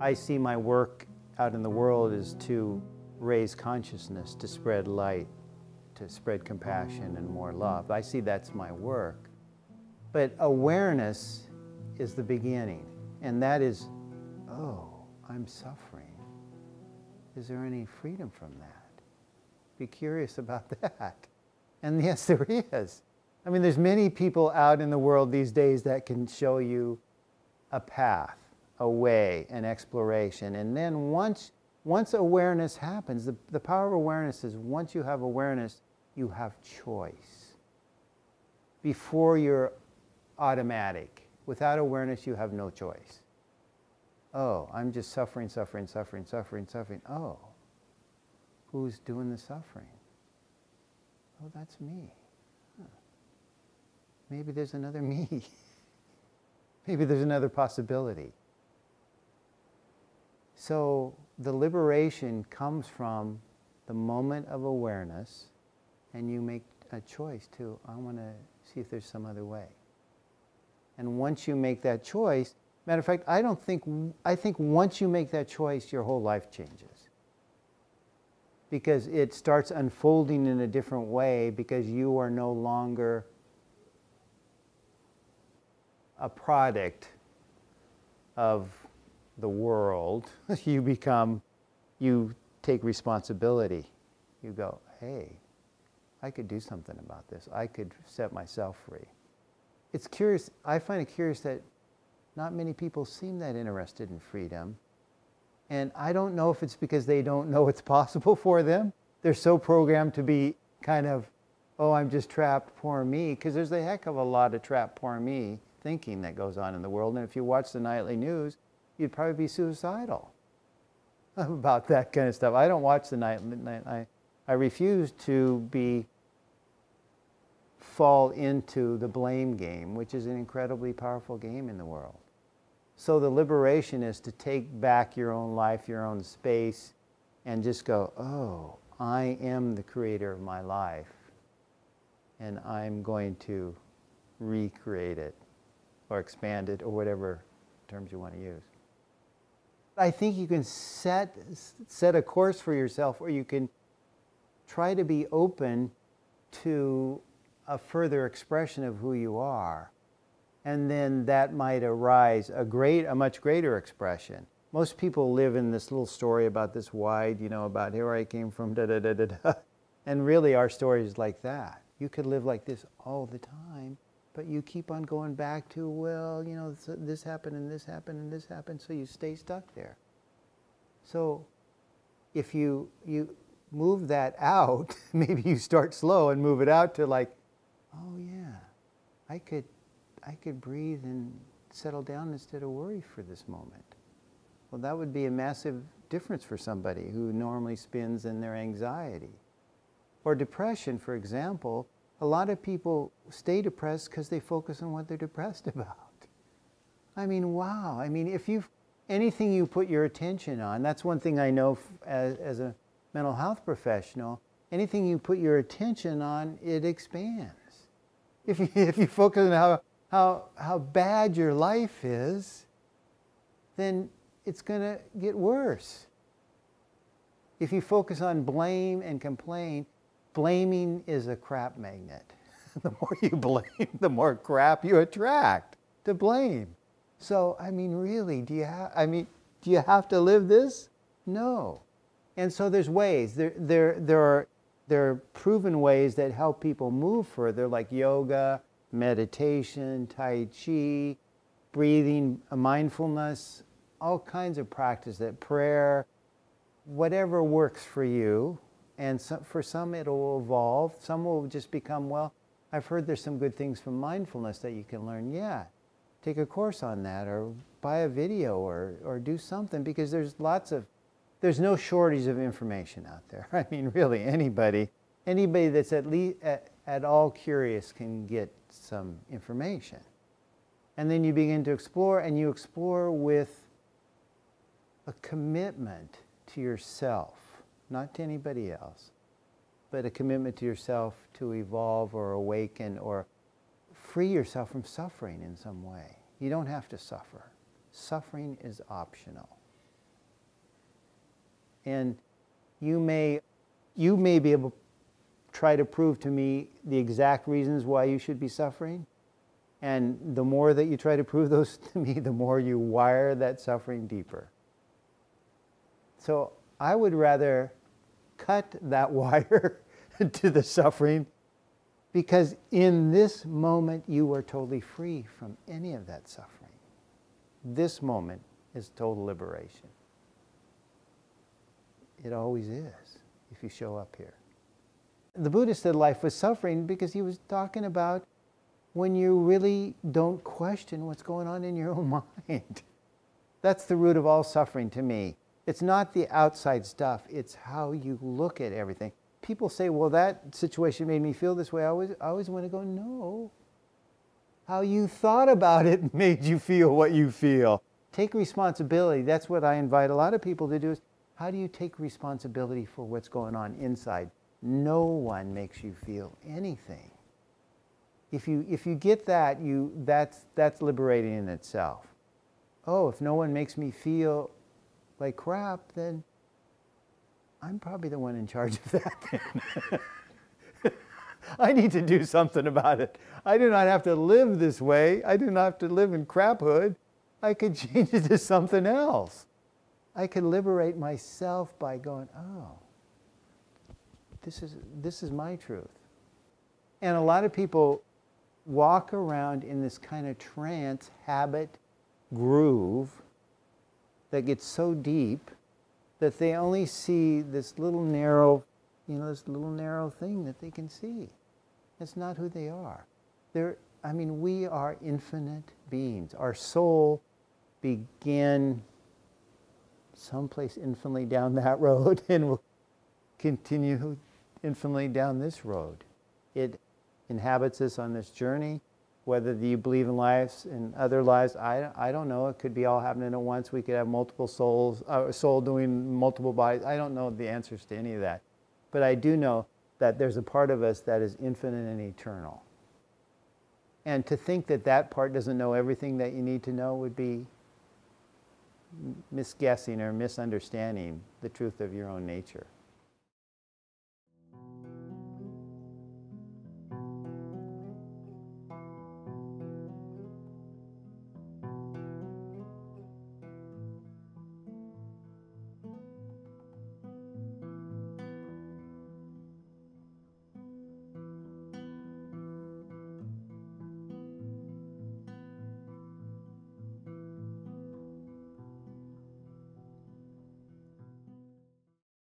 I see my work out in the world is to raise consciousness, to spread light, to spread compassion and more love. I see that's my work. But awareness is the beginning, and that is, oh, I'm suffering. Is there any freedom from that? Be curious about that. And yes, there is. I mean, there's many people out in the world these days that can show you a path, a way, an exploration. And then once awareness happens, the power of awareness is once you have awareness, you have choice. Before you're automatic. Without awareness, you have no choice. Oh, I'm just suffering, suffering, suffering, suffering, suffering. Oh, who's doing the suffering? Oh, that's me. Huh. Maybe there's another me. Maybe there's another possibility. So the liberation comes from the moment of awareness, and you make a choice to, I want to see if there's some other way. And once you make that choice, matter of fact, I think once you make that choice, your whole life changes. Because it starts unfolding in a different way, because you are no longer a product of the world. You take responsibility. You go, hey, I could do something about this. I could set myself free. It's curious, I find it curious that not many people seem that interested in freedom. And I don't know if it's because they don't know it's possible for them. They're so programmed to be kind of, oh, I'm just trapped, poor me. Because there's a heck of a lot of trapped, poor me thinking that goes on in the world. And if you watch the nightly news, you'd probably be suicidal about that kind of stuff. I don't watch the nightly. I refuse to fall into the blame game, which is an incredibly powerful game in the world. So the liberation is to take back your own life, your own space, and just go, oh, I am the creator of my life, and I'm going to recreate it, or expand it, or whatever terms you want to use. I think you can set a course for yourself, or you can try to be open to a further expression of who you are. And then that might arise a much greater expression. Most people live in this little story about this wide, about here I came from, da da da da da. And really our story is like that. You could live like this all the time, but you keep on going back to, well, this happened and this happened and this happened, so you stay stuck there. So if you move that out, maybe you start slow and move it out to like, oh yeah, I could breathe and settle down instead of worry for this moment. Well, that would be a massive difference for somebody who normally spins in their anxiety. Or depression, for example, a lot of people stay depressed because they focus on what they're depressed about. I mean, wow. I mean, anything you put your attention on, that's one thing I know as a mental health professional, anything you put your attention on, it expands. If you focus on how bad your life is, then it's going to get worse. If you focus on blame and complain, blaming is a crap magnet. The more you blame, the more crap you attract to blame. So, I mean, really, do you have to live this? No. And so there's ways. There are proven ways that help people move further, like yoga, meditation, tai chi, breathing, mindfulness, all kinds of practice, that prayer, whatever works for you. And for some it will evolve. Some will just become, well, I've heard there's some good things from mindfulness that you can learn. Yeah, take a course on that, or buy a video, or do something, because there's no shortage of information out there. I mean, really, anybody that's at all curious can get some information. And then you begin to explore, and you explore with a commitment to yourself, not to anybody else, but a commitment to yourself to evolve or awaken or free yourself from suffering in some way. You don't have to suffer. Suffering is optional. And you may be able to try to prove to me the exact reasons why you should be suffering. And the more that you try to prove those to me, the more you wire that suffering deeper. So I would rather cut that wire to the suffering, because in this moment you are totally free from any of that suffering. This moment is total liberation. It always is, if you show up here. The Buddha said life was suffering because he was talking about when you really don't question what's going on in your own mind. That's the root of all suffering to me. It's not the outside stuff, it's how you look at everything. People say, well, that situation made me feel this way. I always want to go, no. How you thought about it made you feel what you feel. Take responsibility. That's what I invite a lot of people to do, is how do you take responsibility for what's going on inside? No one makes you feel anything. If you get that, that's liberating in itself. Oh, if no one makes me feel like crap, then I'm probably the one in charge of that then. I need to do something about it. I do not have to live this way. I do not have to live in craphood. I could change it to something else. I could liberate myself by going, oh, this is my truth. And a lot of people walk around in this kind of trance habit groove that gets so deep that they only see this little narrow, this little narrow thing that they can see. It's not who they are. We are infinite beings. Our soul began someplace infinitely down that road and will continue infinitely down this road. It inhabits us on this journey. Whether you believe in lives and other lives, I don't know. It could be all happening at once. We could have multiple souls, a soul doing multiple bodies. I don't know the answers to any of that. But I do know that there's a part of us that is infinite and eternal. And to think that that part doesn't know everything that you need to know would be misguessing or misunderstanding the truth of your own nature.